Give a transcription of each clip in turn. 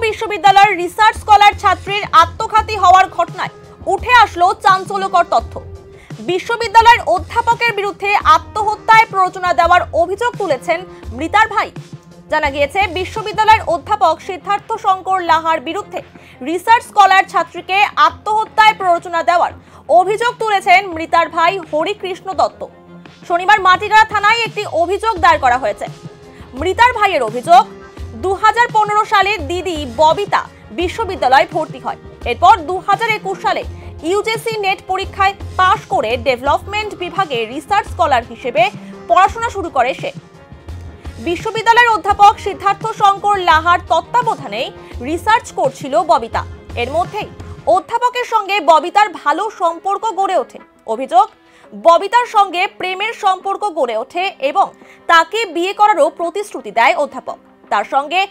বিশ্ববিদ্যালয়ের research scholar ছাত্রীর আত্মঘাতী হওয়ার ঘটনায় উঠে আসলো চাঞ্চল্যকর তথ্য। বিশ্ববিদ্যালয়ের অধ্যাপকের বিরুদ্ধে আত্মহত্যায় প্ররোচনা দেওয়ার অভিযোগ তুলেছেন মৃতার ভাই। জানা গিয়েছে, বিশ্ববিদ্যালয়ের অধ্যাপক সিদ্ধার্থ শঙ্কর লাহার বিরুদ্ধে রিসার্চ স্কলার ছাত্রীকে আত্মহত্যায় প্ররোচনা দেওয়ার অভিযোগ তুলেছেন মৃতার ভাই হরিকৃষ্ণ দত্ত। শনিবার মাটিগাড়া থানায় একটি অভিযোগ দায়ের করা হয়েছে। মৃতার ভাইয়ের অভিযোগ, 2015 সালে দিদি ববিতা বিশ্ববিদ্যালয়ে ভর্তি হয়। এরপর 2021 সালে ইউজিসি নেট পরীক্ষায় পাশ করে ডেভেলপমেন্ট বিভাগে রিসার্চ স্কলার হিসেবে পড়াশোনা শুরু করে সে। বিশ্ববিদ্যালয়ের অধ্যাপক সিদ্ধার্থ শঙ্কর লাহার তত্ত্বাবধানে রিসার্চ করছিল ববিতা। এর মধ্যেই অধ্যাপকের সঙ্গে ববিতার ভালো সম্পর্ক গড়ে ওঠে। অভিযোগ, ববিতার সঙ্গে প্রেমের সম্পর্ক গড়ে ওঠে এবং তাকে বিয়ে করারও প্রতিশ্রুতি দেয় অধ্যাপক। তার সঙ্গে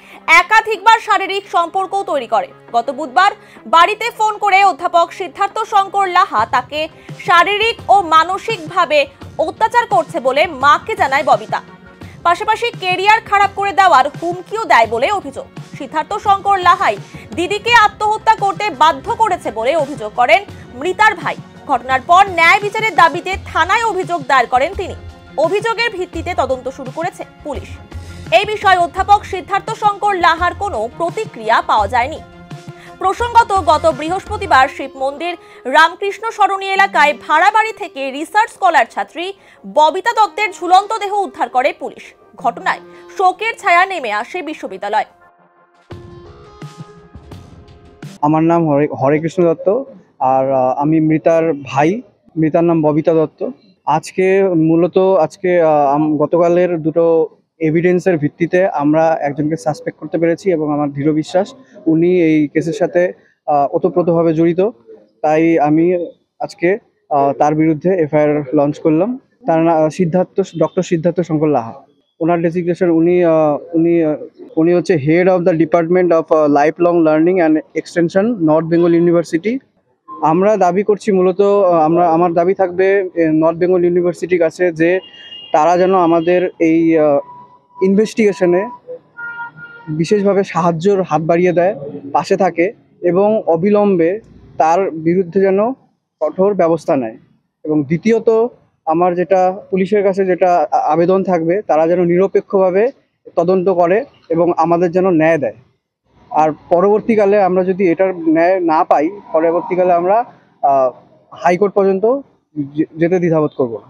একাধিকবার শারীরিক সম্পর্কও তৈরি করে। গত বুধবার বাড়িতে ফোন করে অধ্যাপক সিদ্ধার্থ শঙ্কর লাহা তাকে শারীরিক ও মানসিকভাবে অত্যাচার করছে বলে মাকে জানায় ববিতা। পাশাপাশি কেরিয়ার খারাপ করে দেওয়ার হুমকিও দেয় বলে অভিযোগ। সিদ্ধার্থ শঙ্কর লাহাই দিদিকে আত্মহত্যা করতে বাধ্য করেছে বলে অভিযোগ করেন মৃতার ভাই। ঘটনার পর ন্যায় বিচারের দাবিতে থানায় অভিযোগ দায়ের করেন তিনি। অভিযোগের ভিত্তিতে তদন্ত শুরু করেছে পুলিশ। এই বিষয়ে অধ্যাপক সিদ্ধার্থ শঙ্কর লাহার কোনো প্রতিক্রিয়া পাওয়া যায়নি। প্রসঙ্গত, গত বৃহস্পতিবার শিব মন্দির রামকৃষ্ণ সরণী এলাকায় ভাড়া বাড়ি থেকে রিসার্চ স্কলার ছাত্রী ববিতা দত্তের ঝুলন্ত দেহ উদ্ধার করে পুলিশ। ঘটনায় শোকের ছায়া নেমে আসে বিশ্ববিদ্যালয়। আমার নাম হরেকৃষ্ণ দত্ত, আর আমি মৃতার ভাই। মৃতার নাম ববিতা দত্ত। মূলত গতকালের দুটো এভিডেন্সের ভিত্তিতে আমরা একজনকে সাসপেক্ট করতে পেরেছি এবং আমার দৃঢ় বিশ্বাস উনি এই কেসের সাথে ওতপ্রোতভাবে জড়িত। তাই আমি আজকে তার বিরুদ্ধে এফআইআর লঞ্চ করলাম। তার নাম ডক্টর সিদ্ধার্থ শঙ্কর লাহা। ওনার ডেজিগনেশন উনি হচ্ছে head of the department of life long learning and extension, north Bengal university. আমরা দাবি করছি, মূলত আমার দাবি থাকবে নর্থ বেঙ্গল ইউনিভার্সিটির কাছে যে তারা যেন আমাদের এই ইনভেস্টিগেশনে বিশেষভাবে সাহায্যের হাত বাড়িয়ে দেয়, পাশে থাকে এবং অবিলম্বে তার বিরুদ্ধে যেন কঠোর ব্যবস্থা নেয়। এবং দ্বিতীয়ত, আমার যেটা পুলিশের কাছে যেটা আবেদন থাকবে, তারা যেন নিরপেক্ষভাবে তদন্ত করে এবং আমাদের যেন ন্যায় দেয়। আর পরবর্তীকালে আমরা যদি এটার ন্যায় না পাই, পরবর্তীকালে আমরা হাইকোর্ট পর্যন্ত যেতে দ্বিধাবোধ করব না।